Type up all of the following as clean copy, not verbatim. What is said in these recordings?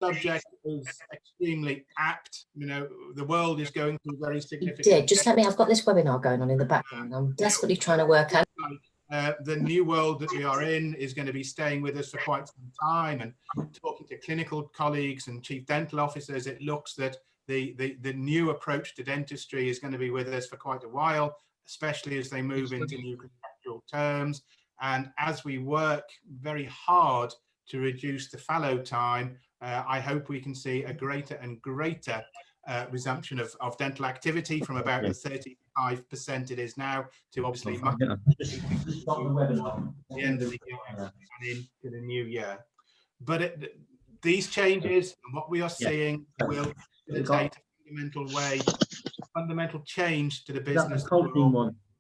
subject is extremely apt. You know, the world is going through very significant. Yeah, just let me. I've got this webinar going on in the background. I'm desperately trying to work out. The new world that we are in is going to be staying with us for quite some time. And talking to clinical colleagues and chief dental officers, it looks that the new approach to dentistry is going to be with us for quite a while, especially as they move into new conceptual terms. And as we work very hard to reduce the fallow time, I hope we can see a greater and greater resumption of dental activity from about the 35% it is now to obviously much the end of the year and into the new year. But these changes and what we are seeing will facilitate a fundamental change to the business.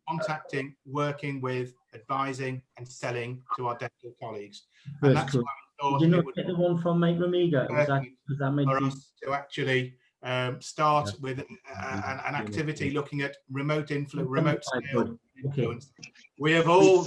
Contacting, working with, advising and selling to our dental colleagues. And that's why we thought did you not get the one from Mate Remiga? For us to actually start with an activity looking at remote sales influence. We have all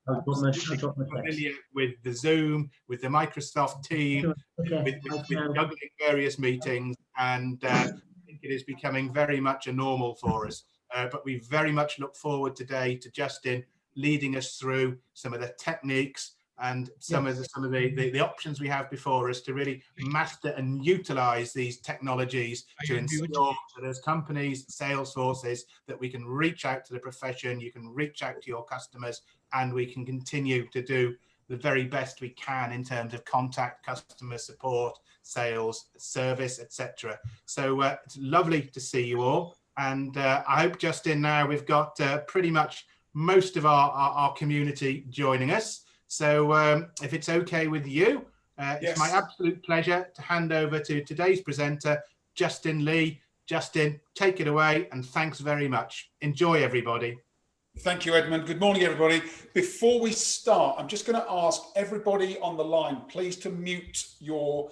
familiar with the Zoom, with the Microsoft team, with juggling various meetings, and I think it is becoming very much a normal for us. But we very much look forward today to Justin leading us through some of the techniques and some of the options we have before us to really master and utilize these technologies to ensure that as companies, sales forces, that we can reach out to the profession, you can reach out to your customers, and we can continue to do the very best we can in terms of contact, customer support, sales, service, etc. So it's lovely to see you all. And I hope, Justin, now we've got pretty much most of our community joining us. So if it's okay with you, it's my absolute pleasure to hand over to today's presenter, Justin Lee. Justin, take it away, and thanks very much. Enjoy, everybody. Thank you, Edmund. Good morning, everybody. Before we start, I'm just going to ask everybody on the line, please, to mute your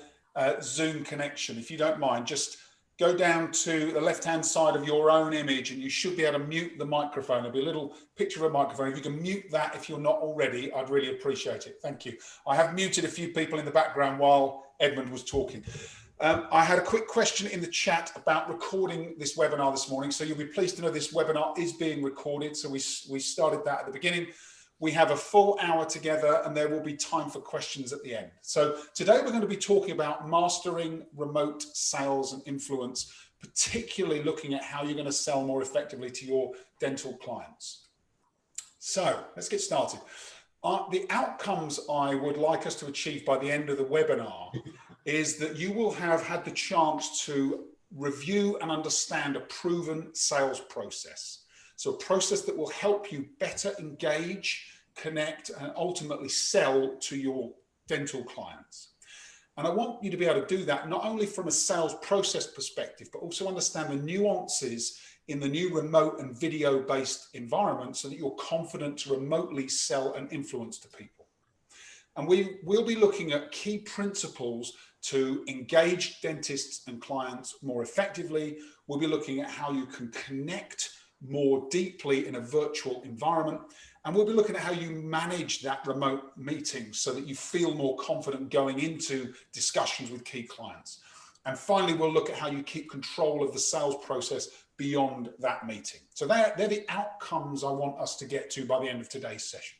Zoom connection, if you don't mind. Just go down to the left-hand side of your own image and you should be able to mute the microphone. There'll be a little picture of a microphone. If you can mute that if you're not already, I'd really appreciate it. Thank you. I have muted a few people in the background while Edmund was talking. I had a quick question in the chat about recording this webinar this morning. So you'll be pleased to know this webinar is being recorded. So we started that at the beginning. We have a full hour together and there will be time for questions at the end. So today we're going to be talking about mastering remote sales and influence, particularly looking at how you're going to sell more effectively to your dental clients. So let's get started. The outcomes I would like us to achieve by the end of the webinar is that you will have had the chance to review and understand a proven sales process. So a process that will help you better engage, connect, and ultimately sell to your dental clients. And I want you to be able to do that not only from a sales process perspective, but also understand the nuances in the new remote and video-based environment so that you're confident to remotely sell and influence to people. And we will be looking at key principles to engage dentists and clients more effectively. We'll be looking at how you can connect more deeply in a virtual environment. And we'll be looking at how you manage that remote meeting so that you feel more confident going into discussions with key clients. And finally, we'll look at how you keep control of the sales process beyond that meeting. So they're the outcomes I want us to get to by the end of today's session.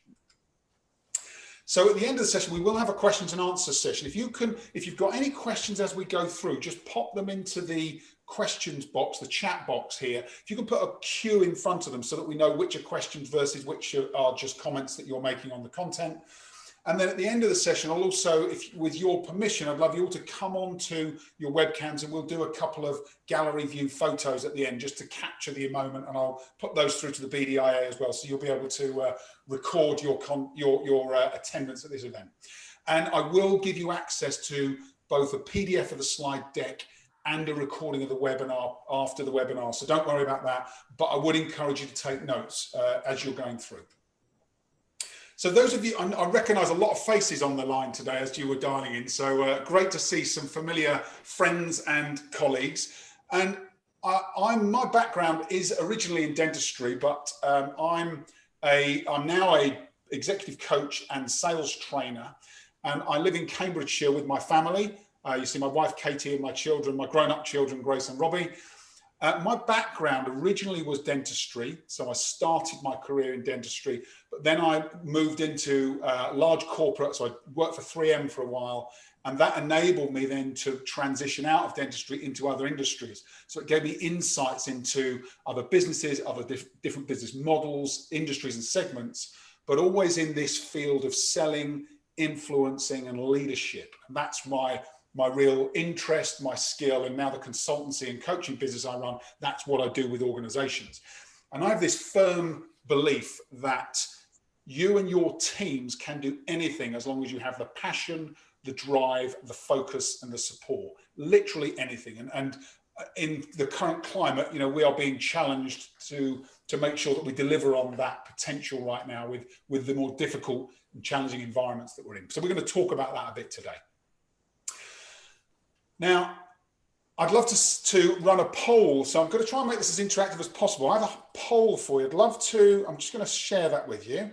So at the end of the session, we will have a questions and answers session. If you've got any questions as we go through, just pop them into the questions box, the chat box here. If you can put a Q in front of them so that we know which are questions versus which are just comments that you're making on the content. And then at the end of the session, I'll also, with your permission, I'd love you all to come on to your webcams and we'll do a couple of gallery view photos at the end just to capture the moment, and I'll put those through to the BDIA as well, so you'll be able to record your attendance at this event. And I will give you access to both a PDF of the slide deck and a recording of the webinar after the webinar, so don't worry about that, but I would encourage you to take notes as you're going through. So those of you, I recognise a lot of faces on the line today as you were dialing in. So great to see some familiar friends and colleagues. And my background is originally in dentistry, but I'm now a executive coach and sales trainer. And I live in Cambridgeshire with my family. You see my wife, Katie, and my children, my grown-up children, Grace and Robbie. My background originally was dentistry, so I started my career in dentistry, but then I moved into large corporate, so I worked for 3M for a while, and that enabled me then to transition out of dentistry into other industries. So it gave me insights into other businesses, other different business models, industries and segments, but always in this field of selling, influencing and leadership. And that's my real interest, my skill, and now the consultancy and coaching business I run, that's what I do with organizations. And I have this firm belief that you and your teams can do anything as long as you have the passion, the drive, the focus, and the support. Literally anything. And in the current climate, you know, we are being challenged to make sure that we deliver on that potential right now with the more difficult and challenging environments that we're in. So we're going to talk about that a bit today. Now, I'd love to run a poll, so I'm going to try and make this as interactive as possible. I have a poll for you. I'd love to, I'm just going to share that with you.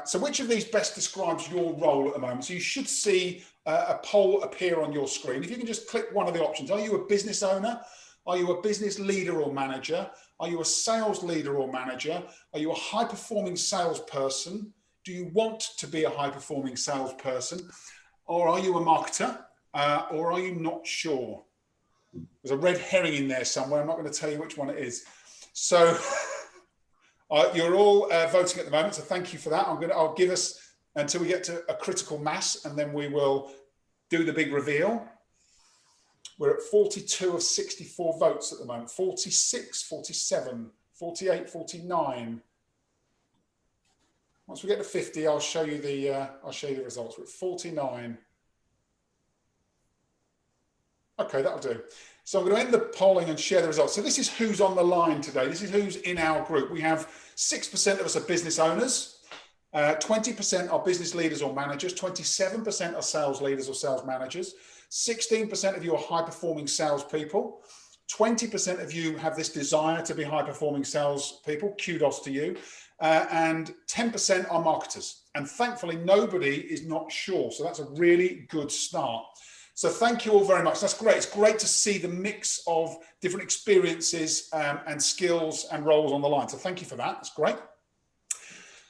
So which of these best describes your role at the moment? So you should see a poll appear on your screen. If you can just click one of the options. Are you a business owner? Are you a business leader or manager? Are you a sales leader or manager? Are you a high-performing salesperson? Do you want to be a high-performing salesperson? Or are you a marketer? Or are you not sure? There's a red herring in there somewhere. I'm not going to tell you which one it is. So you're all voting at the moment. So thank you for that. I'll give us until we get to a critical mass, and then we will do the big reveal. We're at 42 of 64 votes at the moment. 46, 47, 48, 49. Once we get to 50, I'll show you the results. We're at 49. Okay, that'll do. So I'm going to end the polling and share the results. So this is who's on the line today. This is who's in our group. We have 6% of us are business owners, 20% are business leaders or managers, 27% are sales leaders or sales managers, 16% of you are high-performing salespeople, 20% of you have this desire to be high-performing salespeople. Kudos to you. And 10% are marketers. And thankfully, nobody is not sure. So that's a really good start. So thank you all very much. That's great. It's great to see the mix of different experiences and skills and roles on the line. So thank you for that. That's great.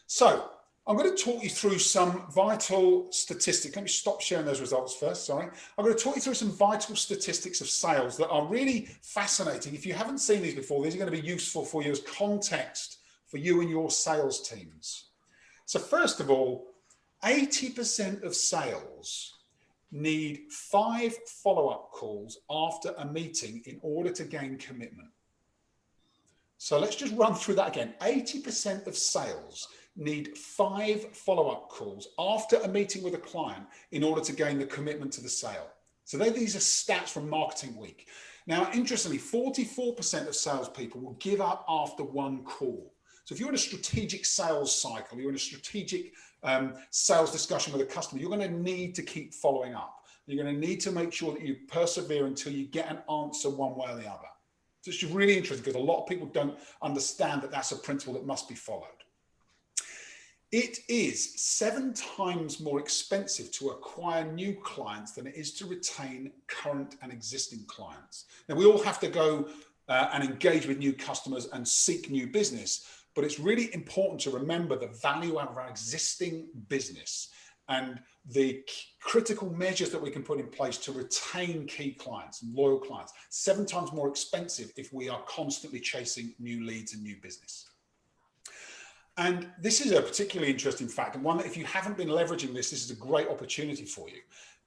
So I'm going to talk you through some vital statistics. Let me stop sharing those results first. Sorry. I'm going to talk you through some vital statistics of sales that are really fascinating. If you haven't seen these before, these are going to be useful for you as context for you and your sales teams. So first of all, 80% of sales need 5 follow-up calls after a meeting in order to gain commitment. So let's just run through that again. 80% of sales need 5 follow-up calls after a meeting with a client in order to gain the commitment to the sale. So these are stats from Marketing Week. Now, interestingly, 44% of salespeople will give up after 1 call. So if you're in a strategic sales cycle, you're in a strategic sales discussion with a customer, you're going to need to keep following up. You're going to need to make sure that you persevere until you get an answer one way or the other. So it's just really interesting because a lot of people don't understand that that's a principle that must be followed. It is 7 times more expensive to acquire new clients than it is to retain current and existing clients. Now, we all have to go and engage with new customers and seek new business. But it's really important to remember the value of our existing business and the critical measures that we can put in place to retain key clients and loyal clients. 7 times more expensive if we are constantly chasing new leads and new business. And this is a particularly interesting fact, and one that if you haven't been leveraging this is a great opportunity for you.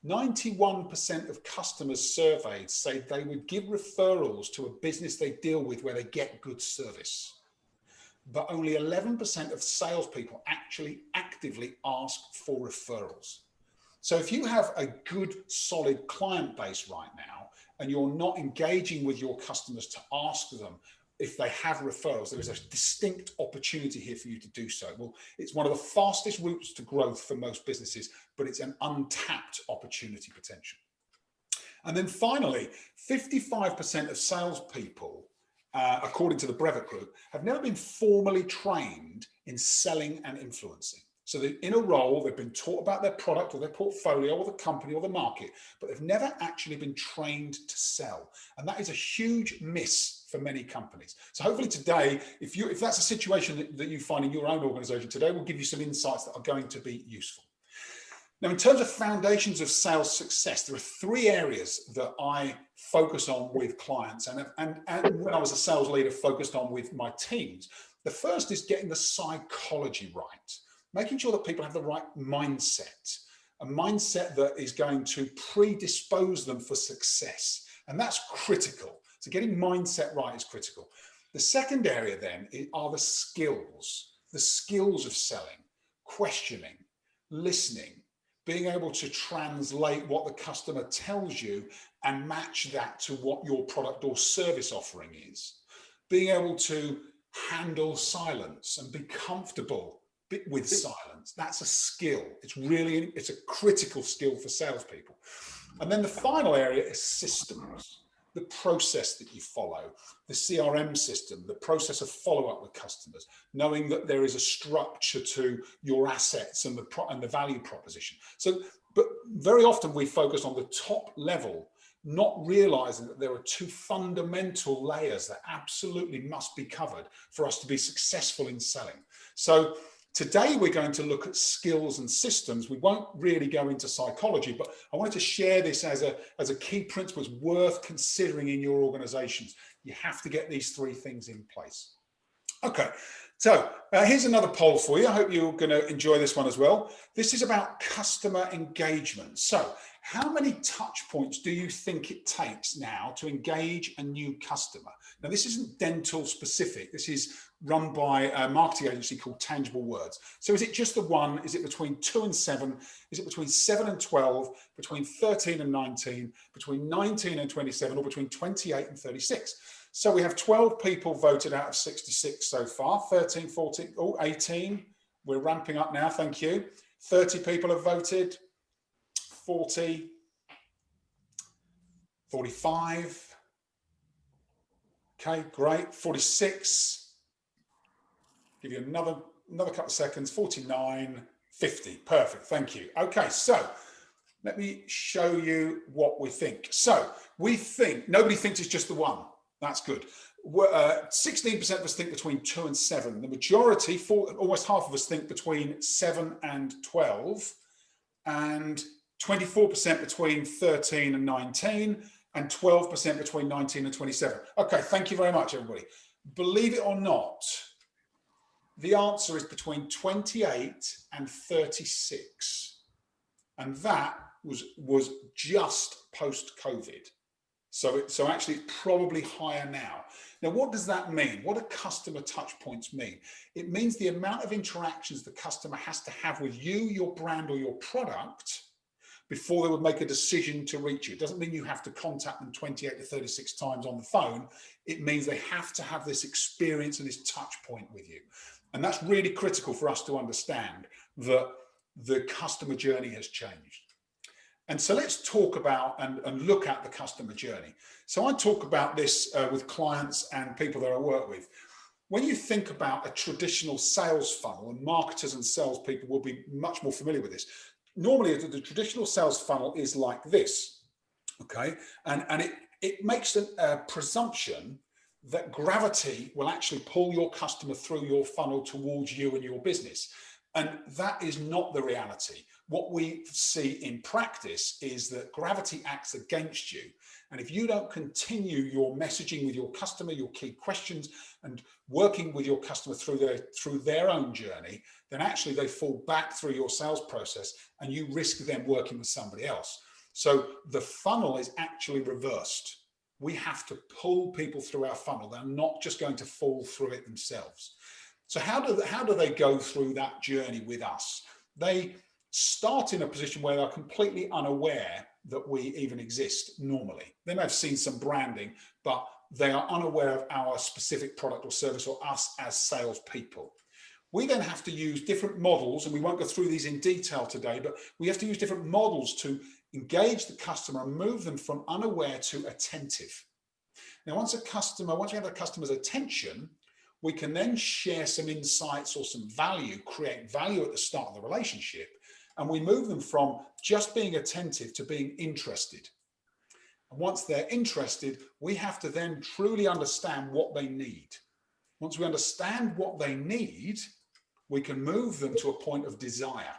91% of customers surveyed say they would give referrals to a business they deal with where they get good service. But only 11% of salespeople actually actively ask for referrals. So if you have a good, solid client base right now, and you're not engaging with your customers to ask them if they have referrals, there is a distinct opportunity here for you to do so. Well, it's one of the fastest routes to growth for most businesses, but it's an untapped opportunity potential. And then finally, 55% of salespeople, according to the Brevet Group, have never been formally trained in selling and influencing. So they're in a role, they've been taught about their product or their portfolio or the company or the market, but they've never actually been trained to sell. And that is a huge miss for many companies. So hopefully today, if that's a situation that you find in your own organization today, we'll give you some insights that are going to be useful. Now, in terms of foundations of sales success, there are 3 areas that I focus on with clients and when I was a sales leader, focused on with my teams. The first is getting the psychology right, making sure that people have the right mindset, a mindset that is going to predispose them for success. And that's critical. So getting mindset right is critical. The second area then are the skills of selling, questioning, listening, being able to translate what the customer tells you and match that to what your product or service offering is. Being able to handle silence and be comfortable with silence. That's a skill. It's a critical skill for salespeople. And then the final area is systems. The process that you follow, the CRM system, the process of follow-up with customers, knowing that there is a structure to your assets and the value proposition. So, but very often we focus on the top level, not realizing that there are 2 fundamental layers that absolutely must be covered for us to be successful in selling. So today we're going to look at skills and systems. We won't really go into psychology, but I wanted to share this as a key principle. It's worth considering in your organizations. You have to get these 3 things in place. Okay, so here's another poll for you. I hope you're going to enjoy this one as well. This is about customer engagement. So how many touch points do you think it takes now to engage a new customer? Now, this isn't dental specific. This is run by a marketing agency called Tangible Words. So is it just the 1? Is it between 2 and 7? Is it between 7 and 12? Between 13 and 19? Between 19 and 27? Or between 28 and 36? So we have 12 people voted out of 66 so far. 13, 14, 18. We're ramping up now, thank you. 30 people have voted. 40, 45. Okay, great. 46. Give you another couple of seconds. 49, 50. Perfect. Thank you. Okay, so let me show you what we think. So we think nobody thinks it's just the 1. That's good. 16% of us think between 2 and 7. The majority, almost half of us, think between 7 and 12, and 24% between 13 and 19, and 12% between 19 and 27. Okay, thank you very much, everybody. Believe it or not, the answer is between 28 and 36. And that was just post-COVID. So actually it's probably higher now. Now, what does that mean? What do customer touch points mean? It means the amount of interactions the customer has to have with you, your brand, or your product before they would make a decision to reach you. It doesn't mean you have to contact them 28 to 36 times on the phone. It means they have to have this experience and this touch point with you. And that's really critical for us to understand that the customer journey has changed. And so let's talk about and look at the customer journey. So I talk about this with clients and people that I work with. When you think about a traditional sales funnel, and marketers and salespeople will be much more familiar with this. Normally, the traditional sales funnel is like this, okay? And it makes a presumption that gravity will actually pull your customer through your funnel towards you and your business. And that is not the reality. What we see in practice is that gravity acts against you. And if you don't continue your messaging with your customer, your key questions, and working with your customer through their own journey, then actually they fall back through your sales process and you risk them working with somebody else. So the funnel is actually reversed. We have to pull people through our funnel. They're not just going to fall through it themselves. So how do they go through that journey with us? They start in a position where they're completely unaware that we even exist normally. They may have seen some branding, but they are unaware of our specific product or service or us as salespeople. We then have to use different models, and we won't go through these in detail today, but we have to use different models to engage the customer and move them from unaware to attentive. Now, once we have the customer's attention, we can then share some insights or some value, create value at the start of the relationship, and we move them from just being attentive to being interested. And once they're interested, we have to then truly understand what they need. Once we understand what they need, we can move them to a point of desire.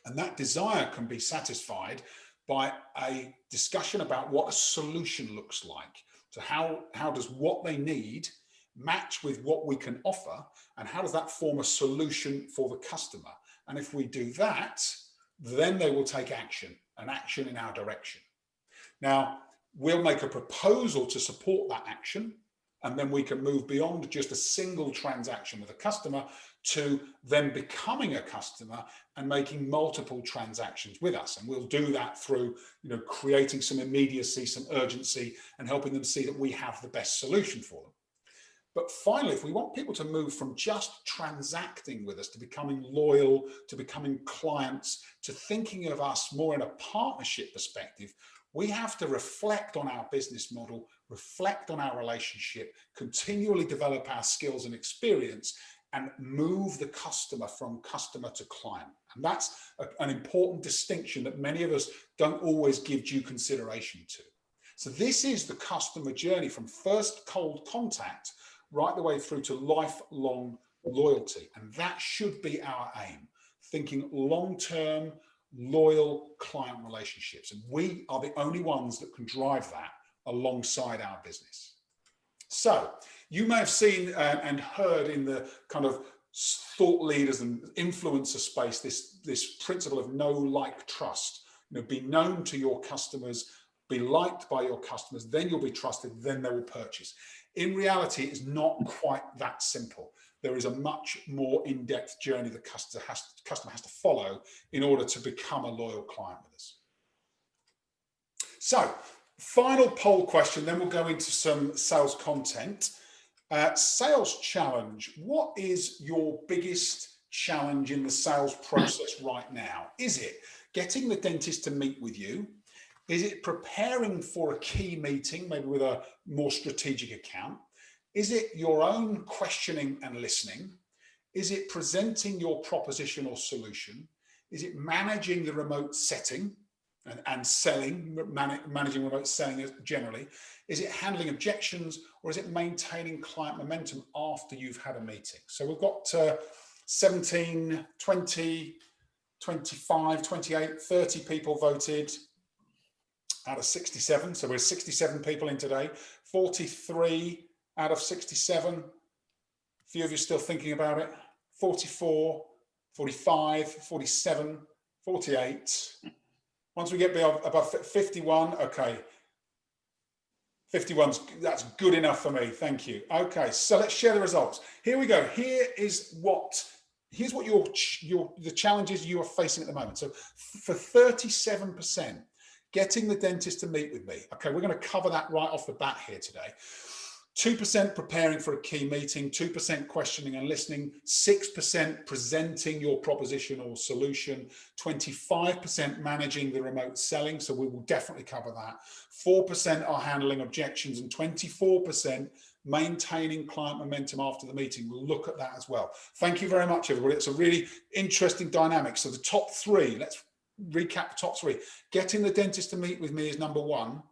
And that desire can be satisfied by a discussion about what a solution looks like. So how does what they need match with what we can offer, and how does that form a solution for the customer? And if we do that, then they will take action, an action in our direction. Now, we'll make a proposal to support that action, and then we can move beyond just a single transaction with a customer to them becoming a customer and making multiple transactions with us. And we'll do that through, creating some immediacy, some urgency, and helping them see that we have the best solution for them. But finally, if we want people to move from just transacting with us to becoming loyal, to becoming clients, to thinking of us more in a partnership perspective, we have to reflect on our business model, reflect on our relationship, continually develop our skills and experience, and move the customer from customer to client. And that's an important distinction that many of us don't always give due consideration to. So this is the customer journey from first cold contact right the way through to lifelong loyalty. And that should be our aim, thinking long-term, loyal client relationships. And we are the only ones that can drive that alongside our business. So you may have seen and heard in the kind of thought leaders and influencer space, this principle of know, like, trust. Be known to your customers, be liked by your customers, then you'll be trusted, then they will purchase. In reality, it's not quite that simple. There is a much more in-depth journey the customer has to follow in order to become a loyal client with us. So, final poll question, then we'll go into some sales content. Sales challenge. What is your biggest challenge in the sales process right now? Is it getting the dentist to meet with you? Is it preparing for a key meeting, maybe with a more strategic account? Is it your own questioning and listening? Is it presenting your proposition or solution? Is it managing the remote setting and selling, managing remote selling generally? Is it handling objections, or is it maintaining client momentum after you've had a meeting? So we've got 17, 20, 25, 28, 30 people voted out of 67. So we're 67 people in today, 43 out of 67. A few of you still thinking about it. 44, 45, 47, 48. Once we get above 51, okay. 51's, that's good enough for me, thank you. Okay, so let's share the results. Here we go. Here's what the challenges you are facing at the moment. So for 37%, getting the dentist to meet with me. Okay, we're going to cover that right off the bat here today. 2% preparing for a key meeting, 2% questioning and listening, 6% presenting your proposition or solution, 25% managing the remote selling, so we will definitely cover that, 4% are handling objections, and 24% maintaining client momentum after the meeting. We'll look at that as well. Thank you very much, everybody. It's a really interesting dynamic. So the top three, let's recap the top three. Getting the dentist to meet with me is number 1.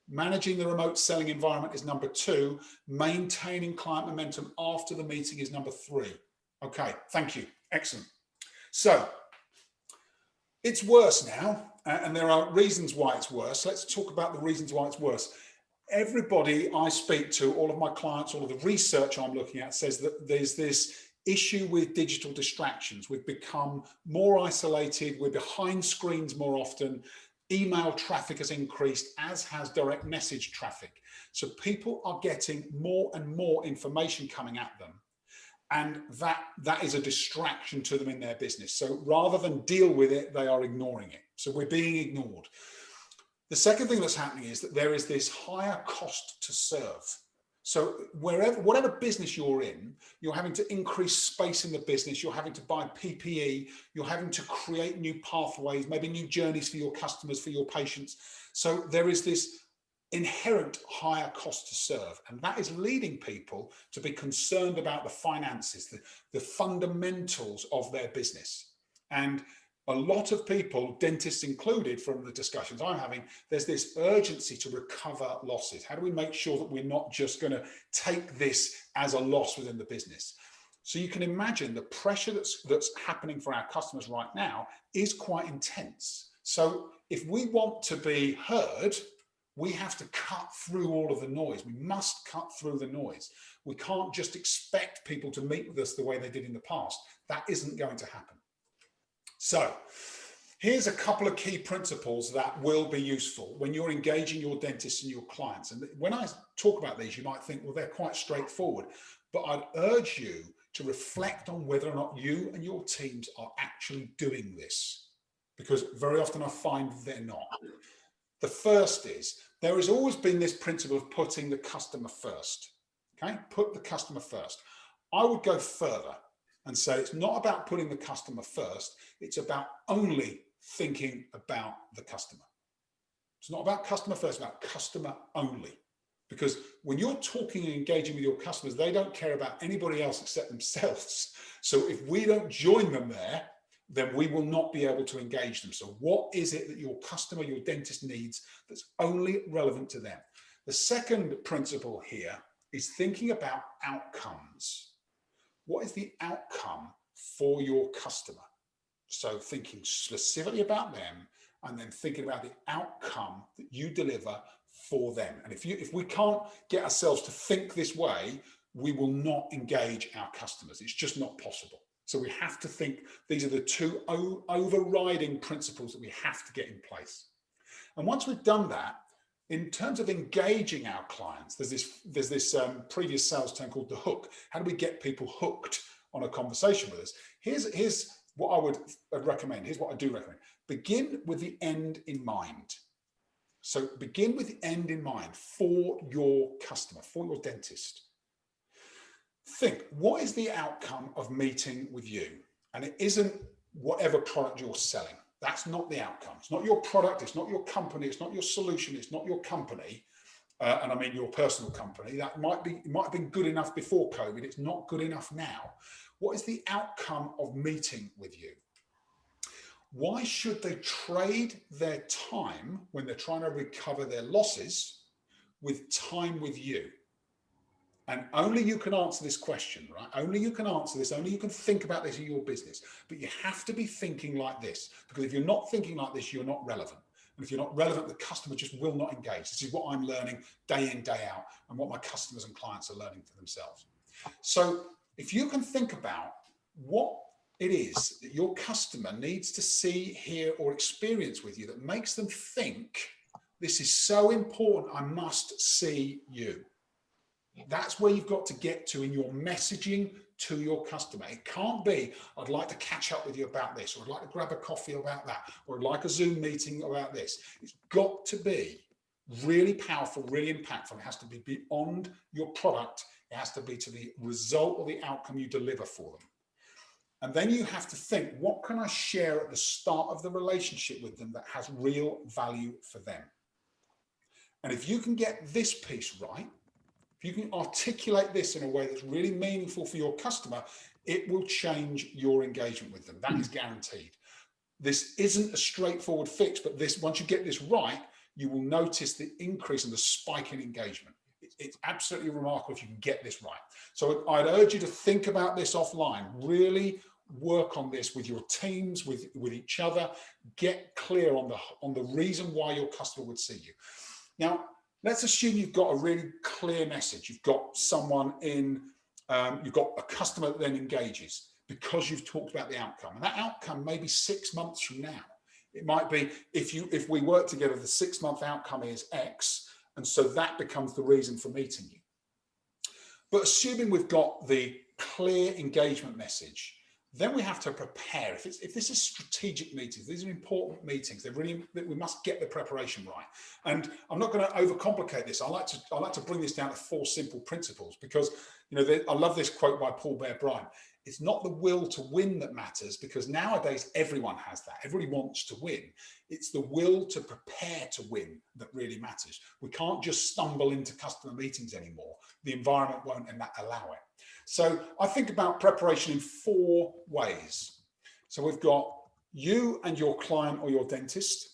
Managing the remote selling environment is number 2. Maintaining client momentum after the meeting is number 3. Okay, thank you. Excellent. So it's worse now, and there are reasons why it's worse. Let's talk about the reasons why it's worse. Everybody I speak to, all of my clients, all of the research I'm looking at says that there's this issue with digital distractions. We've become more isolated. We're behind screens more often. Email traffic has increased, as has direct message traffic. So people are getting more and more information coming at them. And that is a distraction to them in their business. So rather than deal with it, they are ignoring it. So we're being ignored. The second thing that's happening is that there is this higher cost to serve. So whatever business you're in, you're having to increase space in the business, you're having to buy PPE, you're having to create new pathways, maybe new journeys for your customers, for your patients. So there is this inherent higher cost to serve. And that is leading people to be concerned about the finances, the fundamentals of their business. And a lot of people, dentists included, from the discussions I'm having, there's this urgency to recover losses. How do we make sure that we're not just going to take this as a loss within the business? So you can imagine the pressure that's happening for our customers right now is quite intense. So if we want to be heard, we have to cut through all of the noise. We must cut through the noise. We can't just expect people to meet with us the way they did in the past. That isn't going to happen. So here's a couple of key principles that will be useful when you're engaging your dentists and your clients. And when I talk about these, you might think, well, they're quite straightforward, but I'd urge you to reflect on whether or not you and your teams are actually doing this, because very often I find they're not. The first is, there has always been this principle of putting the customer first. Okay, put the customer first. I would go further and say it's not about putting the customer first, it's about only thinking about the customer. It's not about customer first, it's about customer only. Because when you're talking and engaging with your customers, they don't care about anybody else except themselves. So if we don't join them there, then we will not be able to engage them. So what is it that your customer, your dentist needs that's only relevant to them? The second principle here is thinking about outcomes. What is the outcome for your customer? So thinking specifically about them and then thinking about the outcome that you deliver for them. And if we can't get ourselves to think this way, we will not engage our customers. It's just not possible. So we have to think these are the two overriding principles that we have to get in place. And once we've done that, in terms of engaging our clients, there's this previous sales term called the hook. How do we get people hooked on a conversation with us? Here's what I would recommend. Here's what I do recommend. Begin with the end in mind. So begin with the end in mind for your customer, for your dentist. Think, what is the outcome of meeting with you? And it isn't whatever product you're selling. That's not the outcome. It's not your product. It's not your company. It's not your solution. It's not your company. And I mean your personal company. That it might have been good enough before COVID. It's not good enough now. What is the outcome of meeting with you? Why should they trade their time when they're trying to recover their losses with time with you? And only you can answer this question, right? Only you can answer this. Only you can think about this in your business. But you have to be thinking like this, because if you're not thinking like this, you're not relevant. And if you're not relevant, the customer just will not engage. This is what I'm learning day in, day out, and what my customers and clients are learning for themselves. So if you can think about what it is that your customer needs to see, hear, or experience with you that makes them think, this is so important, I must see you. That's where you've got to get to in your messaging to your customer. It can't be, I'd like to catch up with you about this, or I'd like to grab a coffee about that, or I'd like a Zoom meeting about this. It's got to be really powerful, really impactful. It has to be beyond your product. It has to be to the result or the outcome you deliver for them. And then you have to think, what can I share at the start of the relationship with them that has real value for them? And if you can get this piece right, if you can articulate this in a way that's really meaningful for your customer, it will change your engagement with them. That is guaranteed. This isn't a straightforward fix, but once you get this right, you will notice the increase in the spike in engagement. It's absolutely remarkable if you can get this right. So I'd urge you to think about this offline. Really work on this with your teams, with each other. Get clear on the reason why your customer would see you. Now, let's assume you've got a really clear message. You've got someone you've got a customer that then engages because you've talked about the outcome. And that outcome may be 6 months from now. It might be, if we work together, the 6-month outcome is X. And so that becomes the reason for meeting you. But assuming we've got the clear engagement message, then we have to prepare. If this is strategic meetings, these are important meetings. We must get the preparation right. And I'm not going to overcomplicate this. I like to bring this down to 4 simple principles, because I love this quote by Paul Bear Bryant. It's not the will to win that matters, because nowadays everyone has that. Everybody wants to win. It's the will to prepare to win that really matters. We can't just stumble into customer meetings anymore. The environment won't allow it. So I think about preparation in 4 ways. So we've got you and your client or your dentist.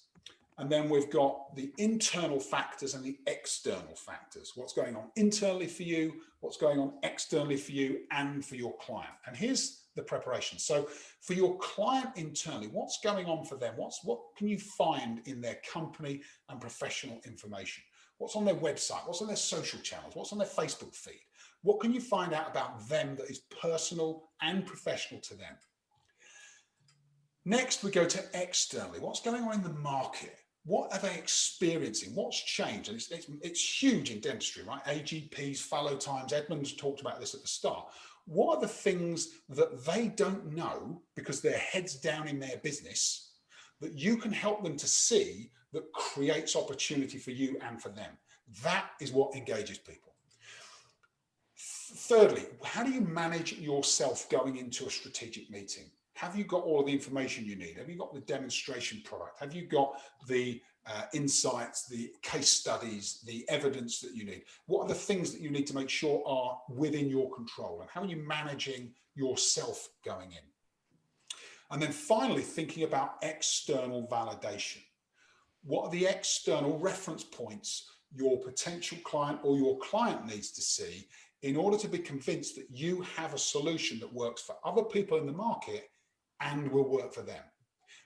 And then we've got the internal factors and the external factors. What's going on internally for you, what's going on externally for you and for your client. And here's the preparation. So for your client internally, what's going on for them? What can you find in their company and professional information? What's on their website? What's on their social channels? What's on their Facebook feed? What can you find out about them that is personal and professional to them? Next, we go to externally. What's going on in the market? What are they experiencing? What's changed? And it's huge in dentistry, right? AGPs, fallow times. Edmund's talked about this at the start. What are the things that they don't know because their head's down in their business that you can help them to see that creates opportunity for you and for them? That is what engages people. Thirdly, how do you manage yourself going into a strategic meeting? Have you got all of the information you need? Have you got the demonstration product? Have you got the insights, the case studies, the evidence that you need? What are the things that you need to make sure are within your control? And how are you managing yourself going in? And then finally, thinking about external validation. What are the external reference points your potential client or your client needs to see in order to be convinced that you have a solution that works for other people in the market and will work for them?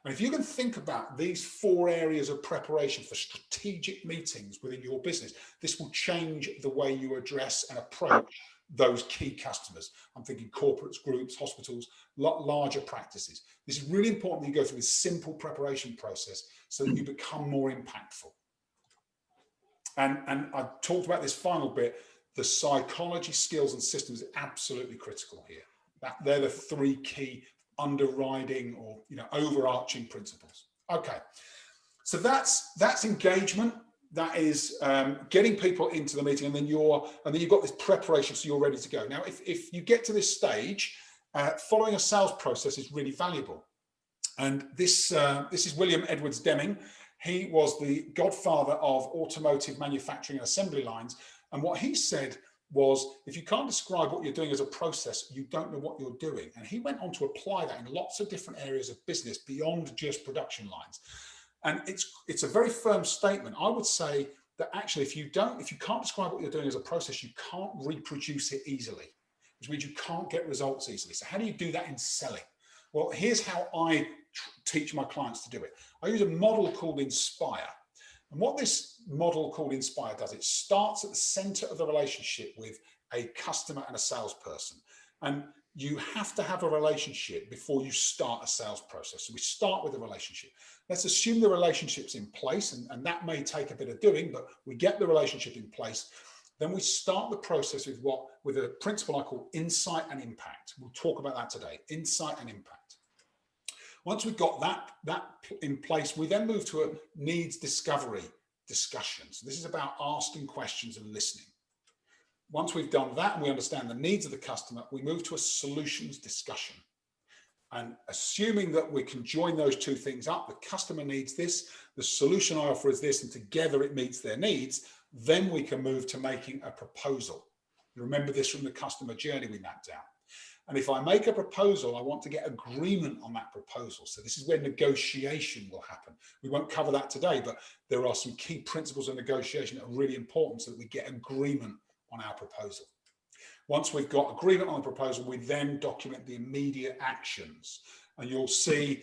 And if you can think about these 4 areas of preparation for strategic meetings within your business, this will change the way you address and approach those key customers. I'm thinking corporates, groups, hospitals, larger practices. This is really important that you go through this simple preparation process so that you become more impactful. And I talked about this final bit. The psychology, skills and systems are absolutely critical here. They're the 3 key underriding or overarching principles. Okay, so that's engagement. That is getting people into the meeting, and then you've got this preparation, so you're ready to go. Now, if you get to this stage, following a sales process is really valuable. And this is William Edwards Deming. He was the godfather of automotive manufacturing and assembly lines. And what he said was, if you can't describe what you're doing as a process, you don't know what you're doing. And he went on to apply that in lots of different areas of business beyond just production lines. And it's a very firm statement. I would say that actually, if you can't describe what you're doing as a process, you can't reproduce it easily, which means you can't get results easily. So how do you do that in selling? Well, here's how I teach my clients to do it. I use a model called Inspire. And what this model called Inspire does, it starts at the center of the relationship with a customer and a salesperson. And you have to have a relationship before you start a sales process. So we start with a relationship. Let's assume the relationship's in place, and that may take a bit of doing, but we get the relationship in place. Then we start the process with a principle I call insight and impact. We'll talk about that today, insight and impact. Once we've got that in place, we then move to a needs discovery discussion. So this is about asking questions and listening. Once we've done that and we understand the needs of the customer, we move to a solutions discussion. And assuming that we can join those 2 things up, the customer needs this, the solution I offer is this, and together it meets their needs, then we can move to making a proposal. Remember this from the customer journey we mapped out. And if I make a proposal, I want to get agreement on that proposal. So this is where negotiation will happen. We won't cover that today, but there are some key principles of negotiation that are really important so that we get agreement on our proposal. Once we've got agreement on the proposal, we then document the immediate actions. And you'll see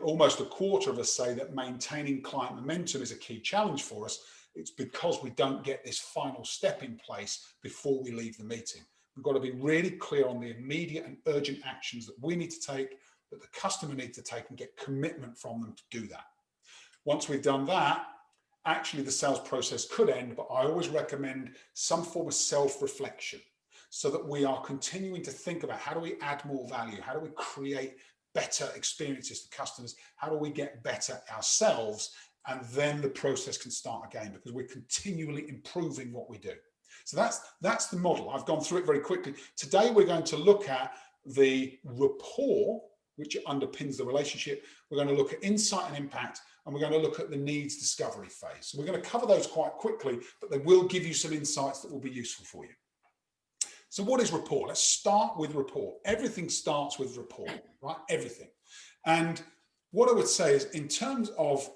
almost a quarter of us say that maintaining client momentum is a key challenge for us. It's because we don't get this final step in place before we leave the meeting. We've got to be really clear on the immediate and urgent actions that we need to take, that the customer needs to take, and get commitment from them to do that. Once we've done that, actually the sales process could end, but I always recommend some form of self-reflection so that we are continuing to think about how do we add more value? How do we create better experiences for customers? How do we get better ourselves? And then the process can start again because we're continually improving what we do. So that's the model. I've gone through it very quickly. Today, we're going to look at the rapport, which underpins the relationship. We're going to look at insight and impact, and we're going to look at the needs discovery phase. So we're going to cover those quite quickly, but they will give you some insights that will be useful for you. So what is rapport? Let's start with rapport. Everything starts with rapport, right? Everything. And what I would say is, in terms of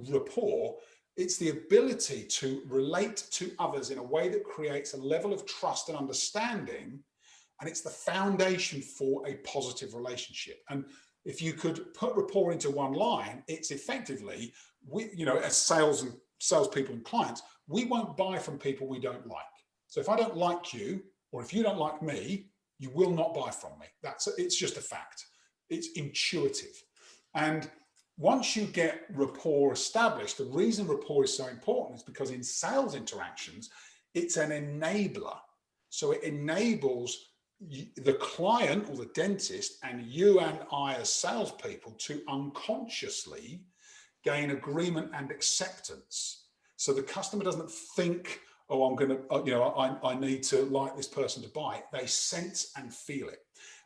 rapport, it's the ability to relate to others in a way that creates a level of trust and understanding, and it's the foundation for a positive relationship. And if you could put rapport into one line, it's effectively, as salespeople and clients, we won't buy from people we don't like. So if I don't like you, or if you don't like me, you will not buy from me. It's just a fact. It's intuitive. And once you get rapport established, the reason rapport is so important is because in sales interactions, it's an enabler. So it enables the client or the dentist and you and I as salespeople to unconsciously gain agreement and acceptance. So the customer doesn't think, oh, I'm going to, I need to like this person to buy. They sense and feel it.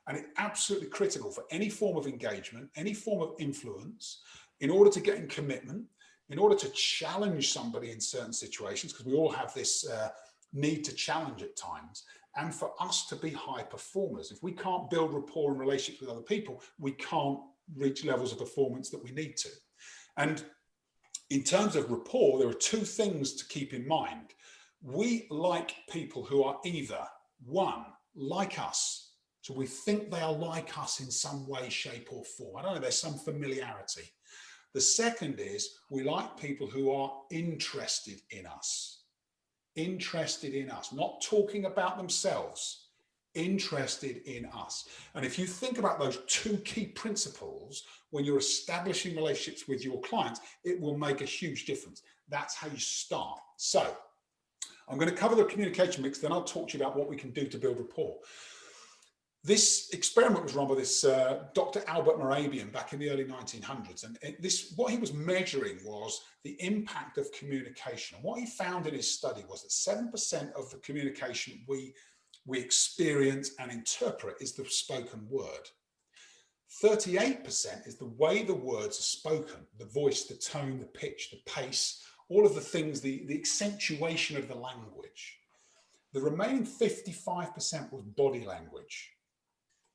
And it's absolutely critical for any form of engagement, any form of influence, in order to get in commitment, in order to challenge somebody in certain situations, because we all have this need to challenge at times, and for us to be high performers. If we can't build rapport and relationships with other people, we can't reach levels of performance that we need to. And in terms of rapport, there are two things to keep in mind. We like people who are either, one, like us. So we think they are like us in some way, shape or form. I don't know, there's some familiarity. The second is we like people who are interested in us. Interested in us, not talking about themselves, interested in us. And if you think about those two key principles when you're establishing relationships with your clients, it will make a huge difference. That's how you start. So I'm going to cover the communication mix, then I'll talk to you about what we can do to build rapport. This experiment was run by this Dr. Albert Morabian back in the early 1900s. And what he was measuring was the impact of communication. And what he found in his study was that 7% of the communication we experience and interpret is the spoken word. 38% is the way the words are spoken, the voice, the tone, the pitch, the pace, all of the things, the accentuation of the language. The remaining 55% was body language.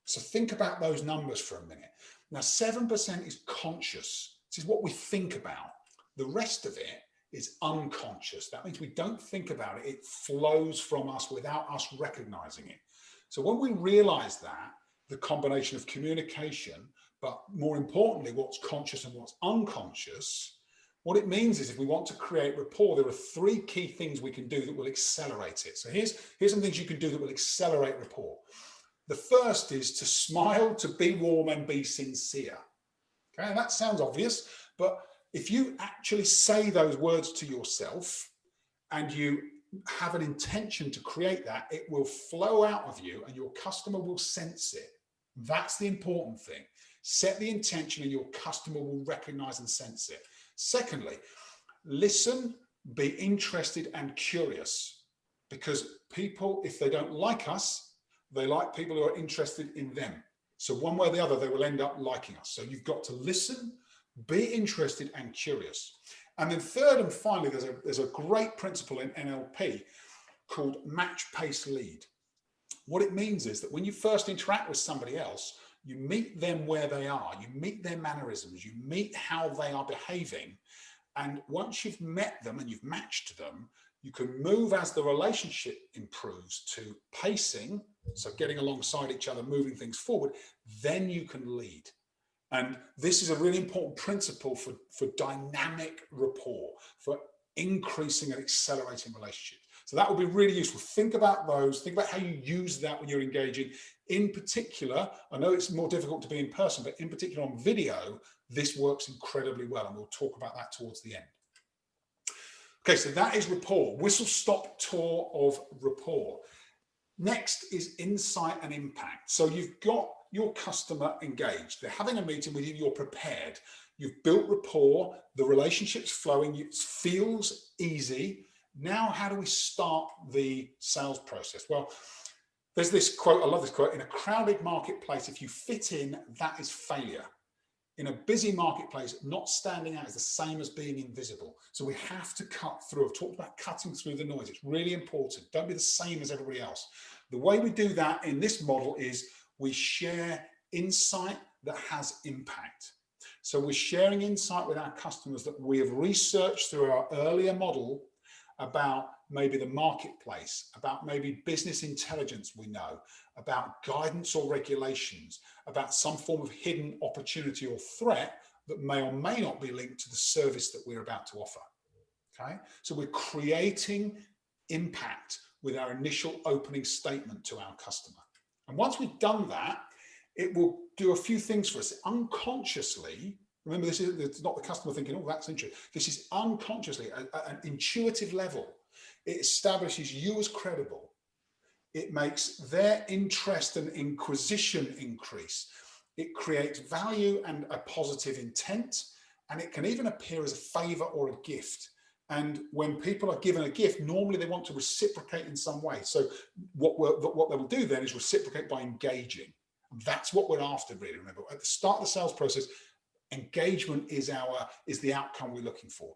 So think about those numbers for a minute. Now, 7% is conscious. This is what we think about. The rest of it is unconscious. That means we don't think about it. It flows from us without us recognizing it. So when we realize that, the combination of communication, but more importantly, what's conscious and what's unconscious, what it means is if we want to create rapport, there are three key things we can do that will accelerate it. So here's some things you can do that will accelerate rapport. The first is to smile, to be warm and be sincere. Okay, and that sounds obvious, but if you actually say those words to yourself and you have an intention to create that, it will flow out of you and your customer will sense it. That's the important thing. Set the intention and your customer will recognize and sense it. Secondly, listen, be interested and curious, because people, if they don't like us, they like people who are interested in them. So one way or the other, they will end up liking us. So you've got to listen, be interested and curious. And then third and finally, there's a great principle in NLP called match, pace, lead. What it means is that when you first interact with somebody else, you meet them where they are, you meet their mannerisms, you meet how they are behaving. And once you've met them and you've matched them, you can move as the relationship improves to pacing, so getting alongside each other, moving things forward, then you can lead. And this is a really important principle for dynamic rapport, for increasing and accelerating relationships. So that will be really useful. Think about those, think about how you use that when you're engaging. In particular, I know it's more difficult to be in person, but in particular on video, this works incredibly well. And we'll talk about that towards the end. Okay, so that is rapport, whistle-stop tour of rapport. Next is insight and impact. So you've got your customer engaged. They're having a meeting with you, you're prepared. You've built rapport, the relationship's flowing, it feels easy. Now, how do we start the sales process? Well, There's this quote, I love this quote: in a crowded marketplace, if you fit in, that is failure. In a busy marketplace, not standing out is the same as being invisible. So we have to cut through. I've talked about cutting through the noise. It's really important. Don't be the same as everybody else. The way we do that in this model is we share insight that has impact. So we're sharing insight with our customers that we have researched through our earlier model about maybe the marketplace, about maybe business intelligence we know, about guidance or regulations, about some form of hidden opportunity or threat that may or may not be linked to the service that we're about to offer. Okay, so we're creating impact with our initial opening statement to our customer. And once we've done that, it will do a few things for us unconsciously. Remember, this is, it's not the customer thinking, oh, that's interesting. This is unconsciously, at an intuitive level. It establishes you as credible. It makes their interest and inquisition increase. It creates value and a positive intent. And it can even appear as a favor or a gift. And when people are given a gift, normally they want to reciprocate in some way. So what they will do then is reciprocate by engaging. That's what we're after, really. Remember, at the start of the sales process, engagement is the outcome we're looking for.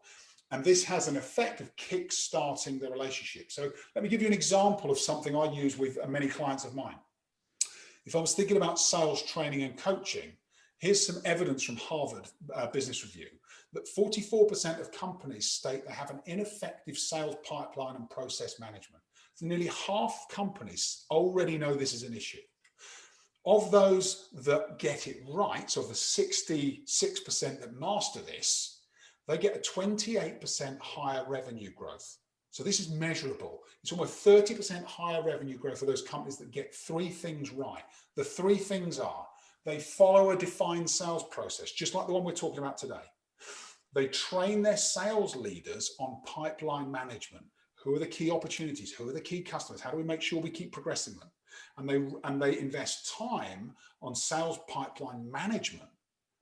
And this has an effect of kick-starting the relationship. So let me give you an example of something I use with many clients of mine. If I was thinking about sales training and coaching, here's some evidence from Harvard Business Review that 44% of companies state they have an ineffective sales pipeline and process management. So nearly half of companies already know this is an issue. Of those that get it right, so of the 66% that master this, they get a 28% higher revenue growth. So this is measurable. It's almost 30% higher revenue growth for those companies that get three things right. The three things are: they follow a defined sales process, just like the one we're talking about today. They train their sales leaders on pipeline management. Who are the key opportunities? Who are the key customers? How do we make sure we keep progressing them? And they invest time on sales pipeline management,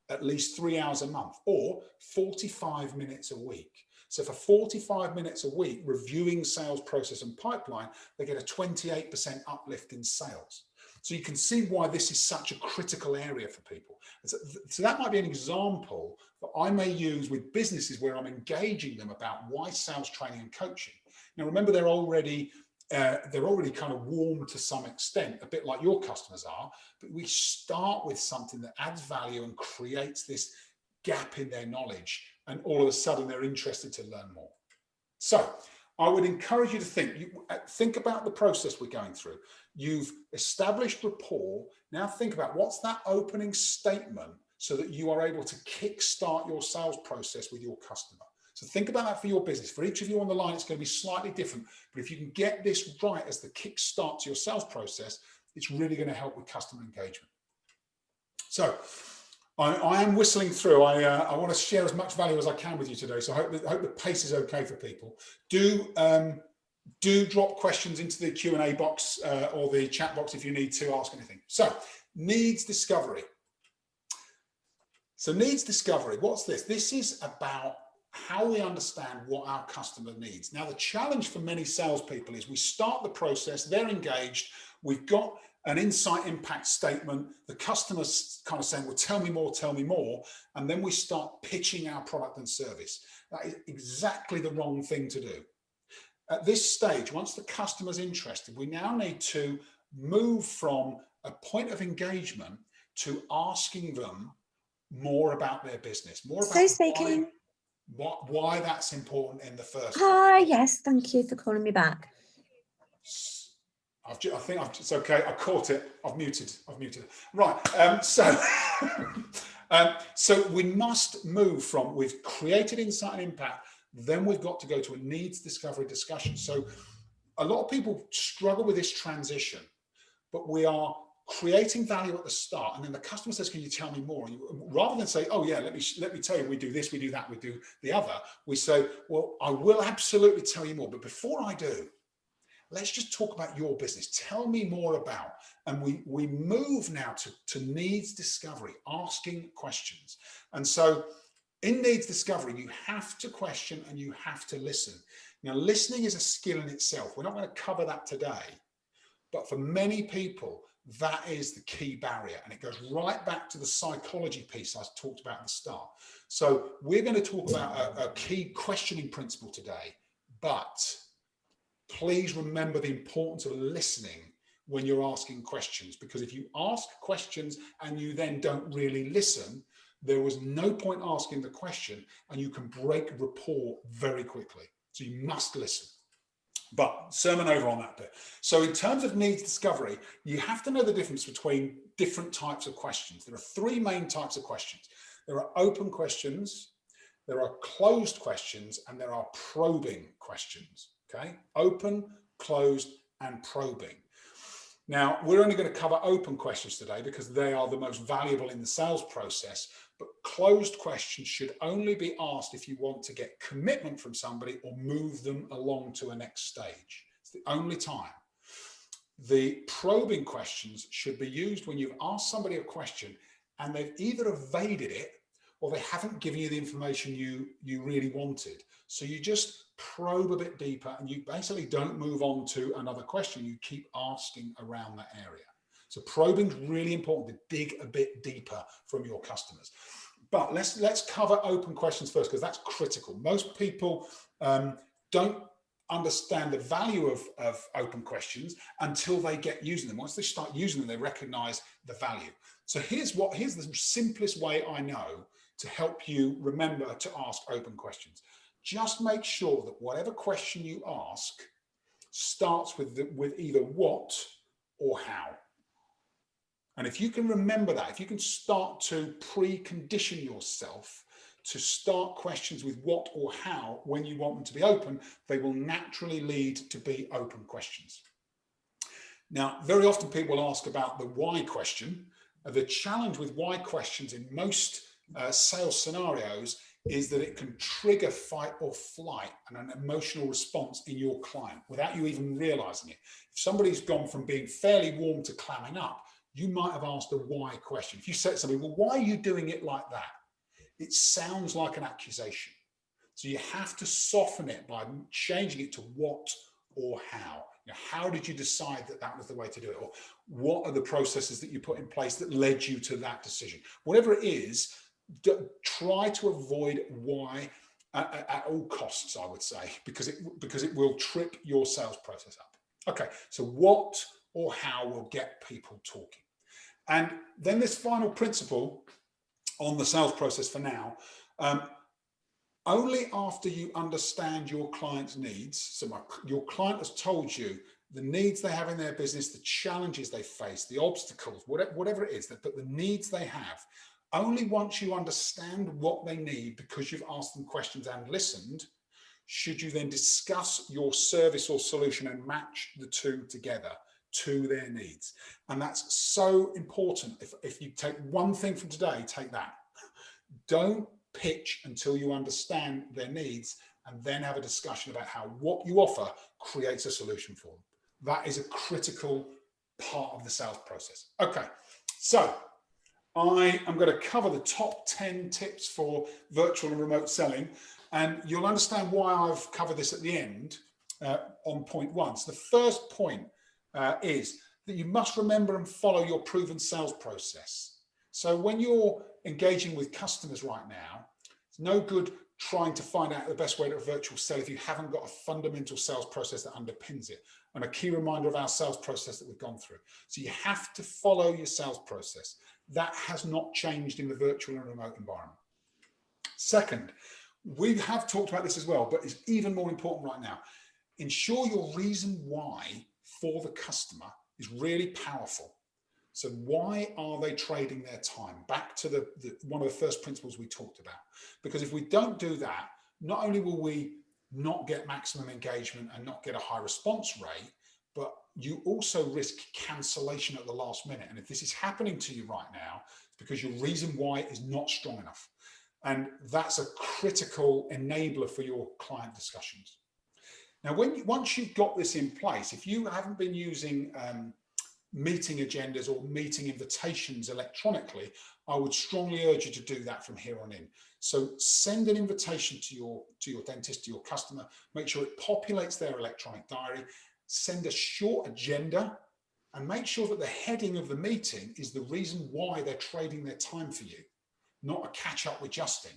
at least 3 hours a month, or 45 minutes a week. So for 45 minutes a week, reviewing sales process and pipeline, they get a 28% uplift in sales. So you can see why this is such a critical area for people. So that might be an example that I may use with businesses where I'm engaging them about why sales training and coaching. Now, remember, they're already kind of warm to some extent, a bit like your customers are, but we start with something that adds value and creates this gap in their knowledge, and all of a sudden they're interested to learn more. So I would encourage you to think about the process we're going through. You've established rapport. Now think about what's that opening statement so that you are able to kickstart your sales process with your customer. So think about that for your business. For each of you on the line, it's going to be slightly different. But if you can get this right as the kickstart to your sales process, it's really going to help with customer engagement. So I am whistling through. I want to share as much value as I can with you today. So I hope the pace is okay for people. Do drop questions into the Q&A box or the chat box if you need to ask anything. So needs discovery. So needs discovery, what's this? This is about how we understand what our customer needs. Now, the challenge for many salespeople is we start the process, they're engaged, we've got an insight impact statement, the customer's kind of saying, well, tell me more, and then we start pitching our product and service. That is exactly the wrong thing to do. At this stage, once the customer's interested, we now need to move from a point of engagement to asking them more about their business, more about why that's important in the first place. Hi, yes, thank you for calling me back. I think it's okay. I caught it. I've muted it. Right. So we must move from, we've created insight and impact, then we've got to go to a needs discovery discussion. So a lot of people struggle with this transition, but we are creating value at the start, and then the customer says, can you tell me more? And rather than say, oh yeah, let me tell you, we do this, we do that, we do the other, we say, well, I will absolutely tell you more, but before I do, let's just talk about your business. Tell me more about, and we move now to needs discovery, asking questions. And so in needs discovery, you have to question and you have to listen. Now, listening is a skill in itself. We're not going to cover that today, But for many people, that is the key barrier. And it goes right back to the psychology piece I talked about at the start. So we're going to talk about a key questioning principle today, but please remember the importance of listening when you're asking questions, because if you ask questions and you then don't really listen, there was no point asking the question and you can break rapport very quickly. So you must listen. But sermon over on that bit. So in terms of needs discovery, you have to know the difference between different types of questions. There are three main types of questions. There are open questions, there are closed questions, and there are probing questions. Okay, open, closed, and probing. Now, we're only going to cover open questions today because they are the most valuable in the sales process, but closed questions should only be asked if you want to get commitment from somebody or move them along to a next stage. It's the only time. The probing questions should be used when you've asked somebody a question and they've either evaded it or they haven't given you the information you really wanted. So you just probe a bit deeper and you basically don't move on to another question. You keep asking around that area. So probing is really important to dig a bit deeper from your customers. But let's cover open questions first, because that's critical. Most people don't understand the value of open questions until they get using them. Once they start using them, they recognize the value. So here's the simplest way I know to help you remember to ask open questions. Just make sure that whatever question you ask starts with either what or how. And if you can remember that, if you can start to precondition yourself to start questions with what or how when you want them to be open, they will naturally lead to be open questions. Now, very often people ask about the why question. The challenge with why questions in most sales scenarios is that it can trigger fight or flight and an emotional response in your client without you even realizing it. If somebody's gone from being fairly warm to clamming up, you might have asked a why question. If you said to somebody, well, why are you doing it like that? It sounds like an accusation. So you have to soften it by changing it to what or how. You know, how did you decide that that was the way to do it? Or what are the processes that you put in place that led you to that decision? Whatever it is, try to avoid why at all costs, I would say, because it will trip your sales process up. Okay, so what or how will get people talking? And then this final principle on the sales process for now, only after you understand your client's needs, so your client has told you the needs they have in their business, the challenges they face, the obstacles, whatever it is, but the needs they have, only once you understand what they need because you've asked them questions and listened, should you then discuss your service or solution and match the two together to their needs. And that's so important. If you take one thing from today, take that. Don't pitch until you understand their needs and then have a discussion about how what you offer creates a solution for them. That is a critical part of the sales process. Okay, so I am going to cover the top 10 tips for virtual and remote selling, and you'll understand why I've covered this at the end on point one. So the first point is that you must remember and follow your proven sales process. So when you're engaging with customers right now, it's no good trying to find out the best way to virtual sell if you haven't got a fundamental sales process that underpins it, and a key reminder of our sales process that we've gone through. So you have to follow your sales process. That has not changed in the virtual and remote environment. Second, we have talked about this as well, but it's even more important right now. Ensure your reason why for the customer is really powerful. So why are they trading their time? Back to one of the first principles we talked about. Because if we don't do that, not only will we not get maximum engagement and not get a high response rate, but you also risk cancellation at the last minute. And if this is happening to you right now, it's because your reason why is not strong enough. And that's a critical enabler for your client discussions. Now, once you've got this in place, if you haven't been using meeting agendas or meeting invitations electronically, I would strongly urge you to do that from here on in. So send an invitation to your dentist, to your customer, make sure it populates their electronic diary, send a short agenda and make sure that the heading of the meeting is the reason why they're trading their time for you, not a catch up with Justin.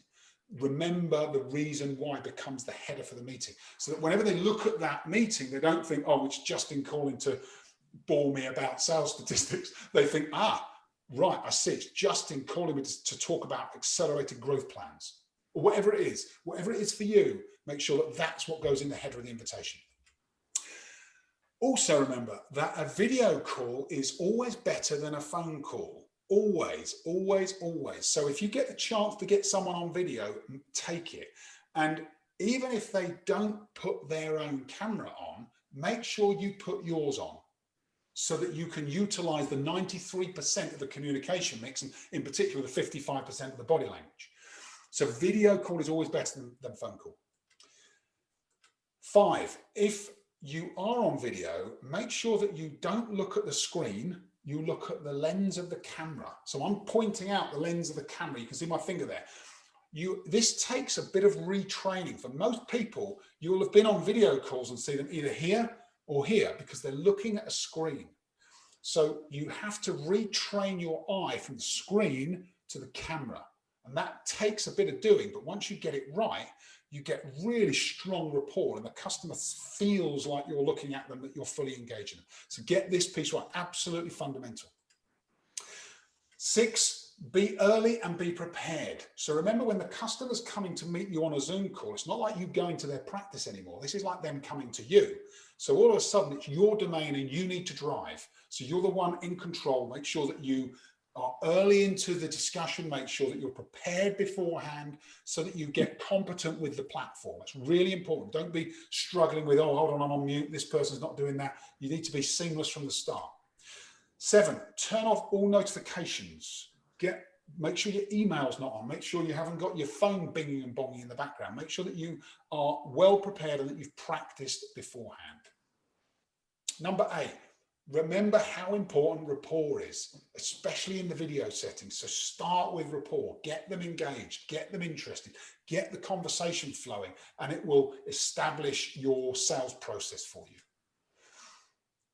Remember, the reason why becomes the header for the meeting, so that whenever they look at that meeting, they don't think, oh, it's Justin calling to bore me about sales statistics. They think, ah, right, I see, it's Justin calling me to talk about accelerated growth plans, or whatever it is for you. Make sure that that's what goes in the header of the invitation. Also remember that a video call is always better than a phone call. Always, always, always. So if you get the chance to get someone on video, take it. And even if they don't put their own camera on, make sure you put yours on, so that you can utilize the 93% of the communication mix, and in particular the 55% of the body language. So video call is always better than phone call. 5, if you are on video, make sure that you don't look at the screen, you look at the lens of the camera. So I'm pointing out the lens of the camera. You can see my finger there. This takes a bit of retraining. For most people, you will have been on video calls and see them either here or here, because they're looking at a screen. So you have to retrain your eye from the screen to the camera. And that takes a bit of doing, but once you get it right, you get really strong rapport, and the customer feels like you're looking at them, that you're fully engaged in them. So get this piece right, absolutely fundamental. 6, be early and be prepared. So remember, when the customer's coming to meet you on a Zoom call, it's not like you going to their practice anymore. This is like them coming to you. So all of a sudden it's your domain and you need to drive. So you're the one in control. Make sure that you are early into the discussion. Make sure that you're prepared beforehand so that you get competent with the platform. It's really important. Don't be struggling with, oh, hold on, I'm on mute, this person's not doing that. You need to be seamless from the start. 7, turn off all notifications. Make sure your email's not on. Make sure you haven't got your phone binging and bonging in the background. Make sure that you are well prepared and that you've practiced beforehand. Number 8, remember how important rapport is, especially in the video setting. So start with rapport, get them engaged, get them interested, get the conversation flowing, and it will establish your sales process for you.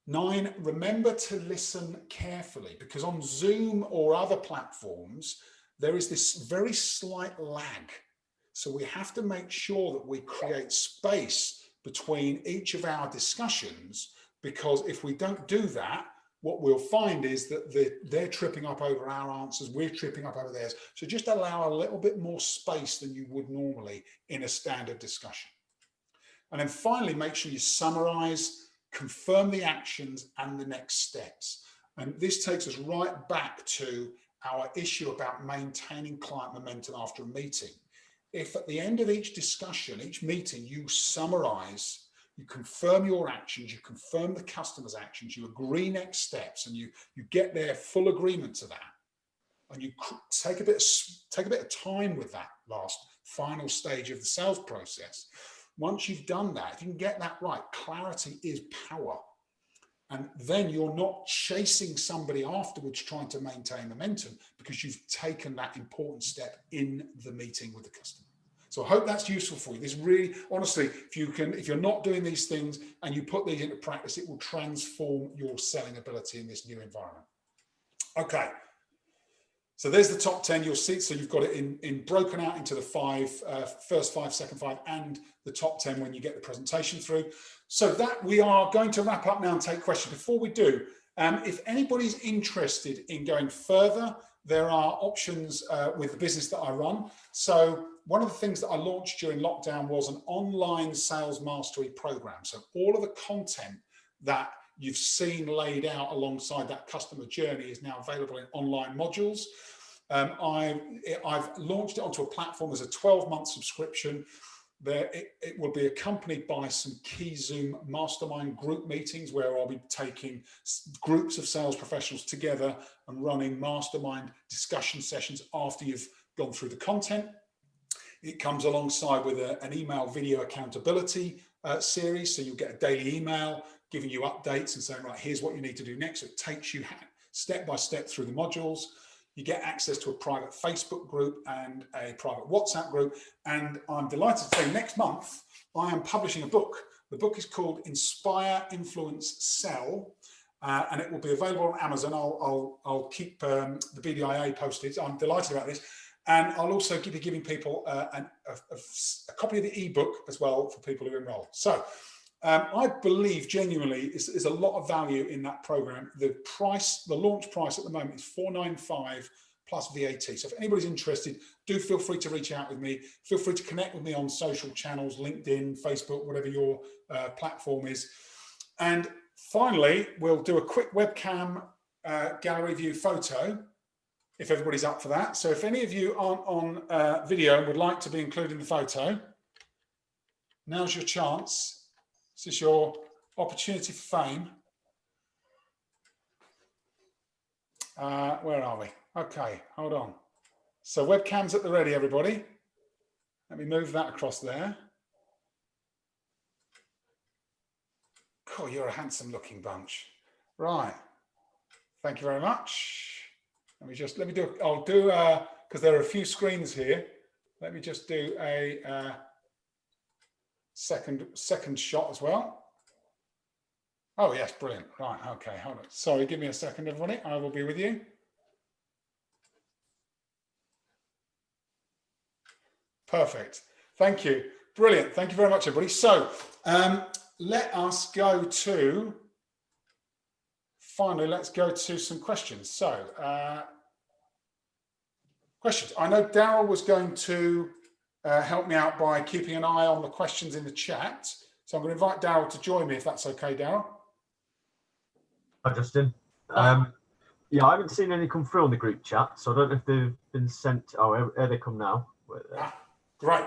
9, remember to listen carefully, because on Zoom or other platforms, there is this very slight lag. So we have to make sure that we create space between each of our discussions, because if we don't do that, what we'll find is that they're tripping up over our answers, we're tripping up over theirs. So just allow a little bit more space than you would normally in a standard discussion. And then finally, make sure you summarize, confirm the actions and the next steps. And this takes us right back to our issue about maintaining client momentum after a meeting. If at the end of each discussion, each meeting, you summarize, you confirm your actions, you confirm the customer's actions, you agree next steps, and you get their full agreement to that, and you take a bit of time with that last final stage of the sales process. Once you've done that, if you can get that right, clarity is power. And then you're not chasing somebody afterwards trying to maintain momentum, because you've taken that important step in the meeting with the customer. So I hope that's useful for you. This really, honestly, if you're not doing these things and you put these into practice, it will transform your selling ability in this new environment. Okay. So there's the top 10. You'll see, so you've got it in broken out into the first 5, second 5, and the top 10 when you get the presentation through. So that we are going to wrap up now and take questions. Before we do, if anybody's interested in going further, there are options with the business that I run. So one of the things that I launched during lockdown was an online sales mastery program. So all of the content that you've seen laid out alongside that customer journey is now available in online modules. I've launched it onto a platform as a 12-month subscription. It will be accompanied by some key Zoom mastermind group meetings where I'll be taking groups of sales professionals together and running mastermind discussion sessions after you've gone through the content. It comes alongside with an email video accountability series. So you'll get a daily email giving you updates and saying, right, here's what you need to do next. So it takes you step by step through the modules. You get access to a private Facebook group and a private WhatsApp group. And I'm delighted to say next month, I am publishing a book. The book is called Inspire, Influence, Sell. and it will be available on Amazon. I'll keep the BDIA posted. I'm delighted about this. And I'll also be giving people a copy of the ebook as well for people who enroll. So I believe genuinely is a lot of value in that program. The launch price at the moment is $495 plus VAT. So if anybody's interested, do feel free to reach out with me. Feel free to connect with me on social channels, LinkedIn, Facebook, whatever your platform is. And finally, we'll do a quick webcam gallery view photo, if everybody's up for that. So if any of you aren't on video and would like to be included in the photo, now's your chance. This is your opportunity for fame. Where are we? Okay, hold on. So webcam's at the ready, everybody. Let me move that across there. Cool, you're a handsome looking bunch. Right, thank you very much. I'll do, because there are a few screens here. Let me just do a second shot as well. Oh yes, brilliant. Right, okay, hold on. Sorry, give me a second, everybody. I will be with you. Perfect. Thank you. Brilliant. Thank you very much, everybody. So let us go to, finally, let's go to some questions. So questions. I know Daryl was going to help me out by keeping an eye on the questions in the chat. So I'm going to invite Daryl to join me, if that's okay, Daryl. Hi, Justin. Yeah, I haven't seen any come through on the group chat, so I don't know if they've been sent. Oh, here they come now. Great.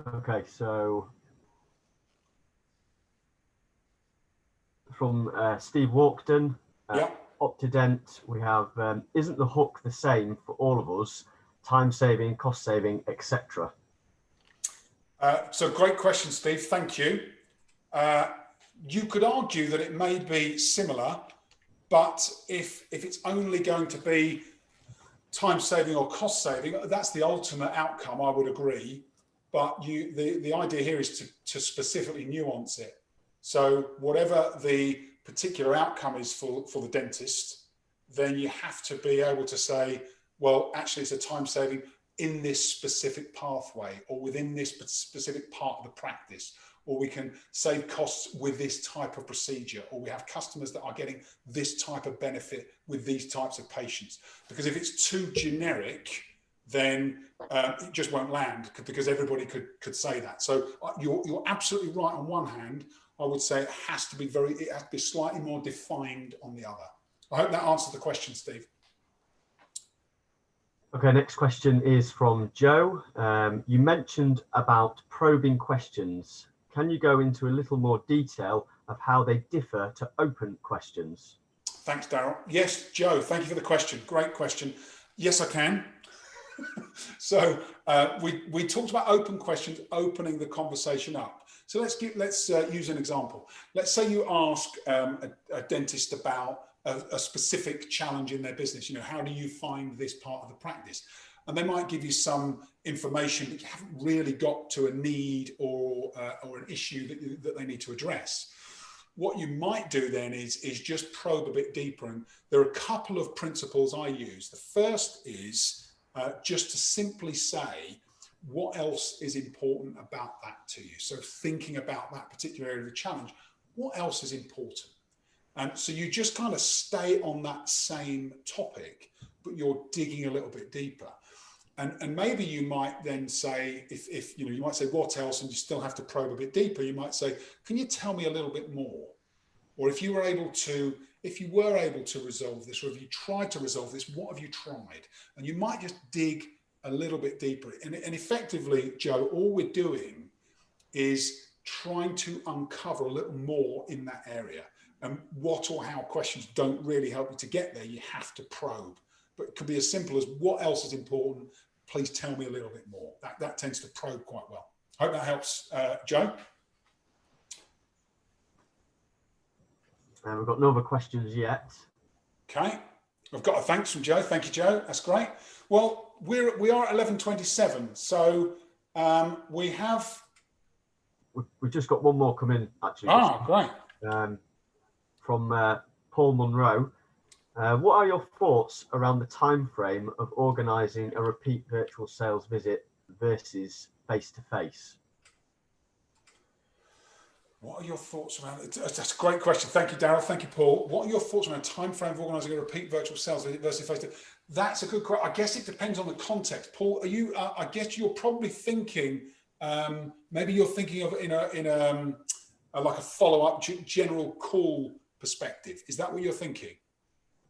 Okay, so from Steve Walkden, Optident, we have, isn't the hook the same for all of us? Time saving, cost saving, etc. So great question, Steve. Thank you. You could argue that it may be similar, but if it's only going to be time saving or cost saving, that's the ultimate outcome, I would agree. But the idea here is to specifically nuance it. So whatever the particular outcome is for the dentist, then you have to be able to say, well, actually it's a time saving in this specific pathway or within this specific part of the practice, or we can save costs with this type of procedure, or we have customers that are getting this type of benefit with these types of patients. Because if it's too generic, then it just won't land, because everybody could say that. So you're absolutely right. On one hand, I would say it has to be slightly more defined on the other. I hope that answers the question, Steve. Okay, next question is from Joe. You mentioned about probing questions. Can you go into a little more detail of how they differ to open questions? Thanks, Daryl. Yes, Joe, thank you for the question. Great question. Yes, I can. So we talked about open questions, opening the conversation up. So let's use an example. Let's say you ask a dentist about a specific challenge in their business. You know, how do you find this part of the practice? And they might give you some information, but you haven't really got to a need or an issue that they need to address. What you might do then is just probe a bit deeper. And there are a couple of principles I use. The first is just to simply say, what else is important about that to you? So thinking about that particular area of the challenge, what else is important? And so you just kind of stay on that same topic, but you're digging a little bit deeper. And maybe you might then say, if you know, you might say, what else? And you still have to probe a bit deeper. You might say, can you tell me a little bit more? Or if you were able to resolve this, or if you tried to resolve this, what have you tried? And you might just dig a little bit deeper. And effectively, Joe, all we're doing is trying to uncover a little more in that area. And what or how questions don't really help you to get there. You have to probe. But it could be as simple as, what else is important? Please tell me a little bit more. That tends to probe quite well. I hope that helps, Joe. We've got no other questions yet. Okay. I've got a thanks from Joe. Thank you, Joe. That's great. Well, we are at 11:27, so we've just got one more come in actually. Great. From Paul Munro. What are your thoughts around the time frame of organising a repeat virtual sales visit versus face-to-face? What are your thoughts around it? That's a great question. Thank you, Darryl. Thank you, Paul. What are your thoughts around a time frame of organising a repeat virtual sales visit versus face-to-face? That's a good question. I guess it depends on the context. Paul, are you? I guess you're probably thinking. Maybe you're thinking of in a like a follow-up general call perspective. Is that what you're thinking?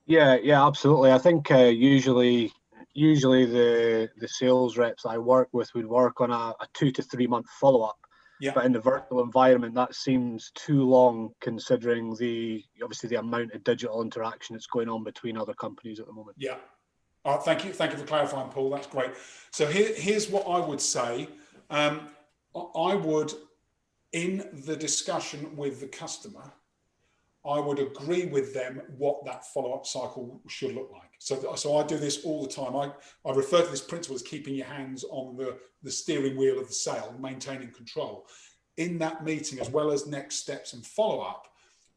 Yeah, absolutely. I think usually the sales reps I work with would work on a 2 to 3 month follow-up. Yeah. But in the virtual environment, that seems too long considering obviously the amount of digital interaction that's going on between other companies at the moment. Yeah. Thank you for clarifying, Paul. That's great. So here's what I would say. I would, in the discussion with the customer, I would agree with them what that follow-up cycle should look like. So I do this all the time. I refer to this principle as keeping your hands on the steering wheel of the sale, maintaining control. In that meeting, as well as next steps and follow-up,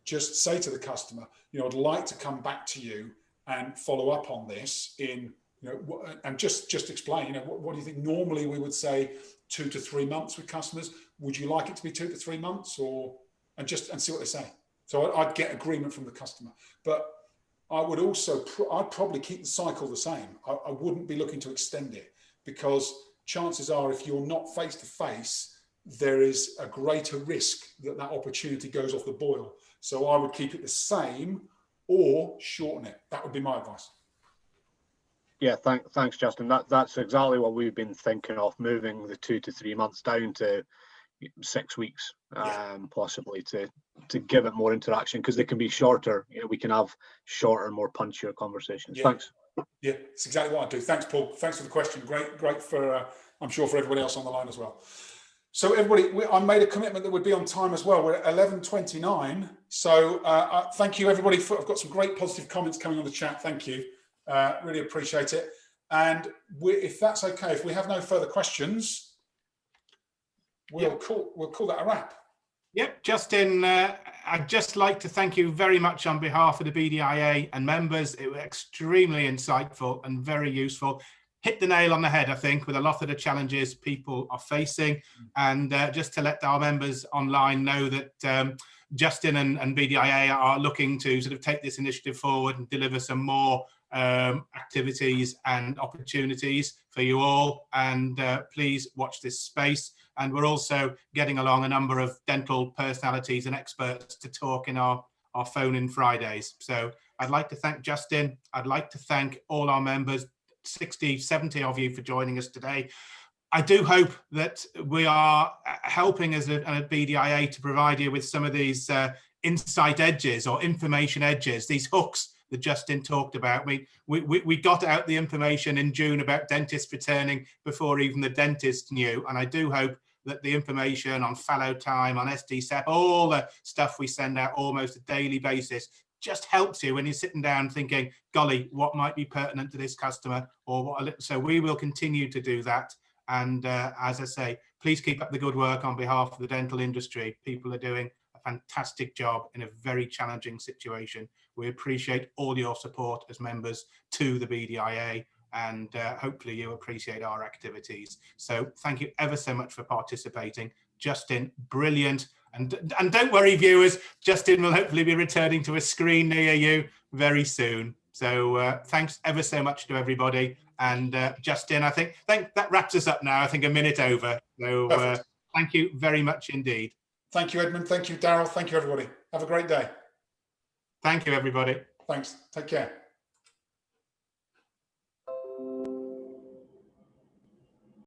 just say to the customer, I'd like to come back to you and follow up on this and just explain, what do you think? Normally we would say 2 to 3 months with customers. Would you like it to be 2 to 3 months and see what they say? So I'd get agreement from the customer, but I would also, I'd probably keep the cycle the same. I wouldn't be looking to extend it because chances are if you're not face to face, there is a greater risk that opportunity goes off the boil. So I would keep it the same or shorten it. That would be my advice. Yeah, thanks, Justin. That's exactly what we've been thinking of, moving the 2 to 3 months down to 6 weeks, possibly to give it more interaction, because they can be shorter. We can have shorter, more punchier conversations. Thanks. Yeah, it's exactly what I do. Thanks, Paul. Thanks for the question. Great for I'm sure for everybody else on the line as well. So everybody, I made a commitment that we'd be on time as well. We're at 11:29. So thank you, everybody. I've got some great positive comments coming on the chat. Thank you. Really appreciate it. And if that's okay, if we have no further questions, we'll call that a wrap. Yep, Justin, I'd just like to thank you very much on behalf of the BDIA and members. It was extremely insightful and very useful. Hit the nail on the head, I think, with a lot of the challenges people are facing. And just to let our members online know that Justin and BDIA are looking to sort of take this initiative forward and deliver some more activities and opportunities for you all. And please watch this space. And we're also getting along a number of dental personalities and experts to talk in our phone-in Fridays. So I'd like to thank Justin. I'd like to thank all our members, 60, 70 of you for joining us today. I do hope that we are helping as a BDIA to provide you with some of these insight edges or information edges, these hooks that Justin talked about. We got out the information in June about dentists returning before even the dentist knew. And I do hope that the information on fallow time, on SDSEP, all the stuff we send out almost a daily basis just helps you when you're sitting down thinking, golly, what might be pertinent to this customer? So we will continue to do that. And as I say, please keep up the good work on behalf of the dental industry. People are doing a fantastic job in a very challenging situation. We appreciate all your support as members to the BDIA, and hopefully you appreciate our activities. So thank you ever so much for participating. Justin, brilliant. And don't worry, viewers, Justin will hopefully be returning to a screen near you very soon. So thanks ever so much to everybody. And Justin, I think that wraps us up now. I think a minute over. So thank you very much indeed. Thank you, Edmund. Thank you, Darryl. Thank you, everybody. Have a great day. Thank you, everybody. Thanks. Take care.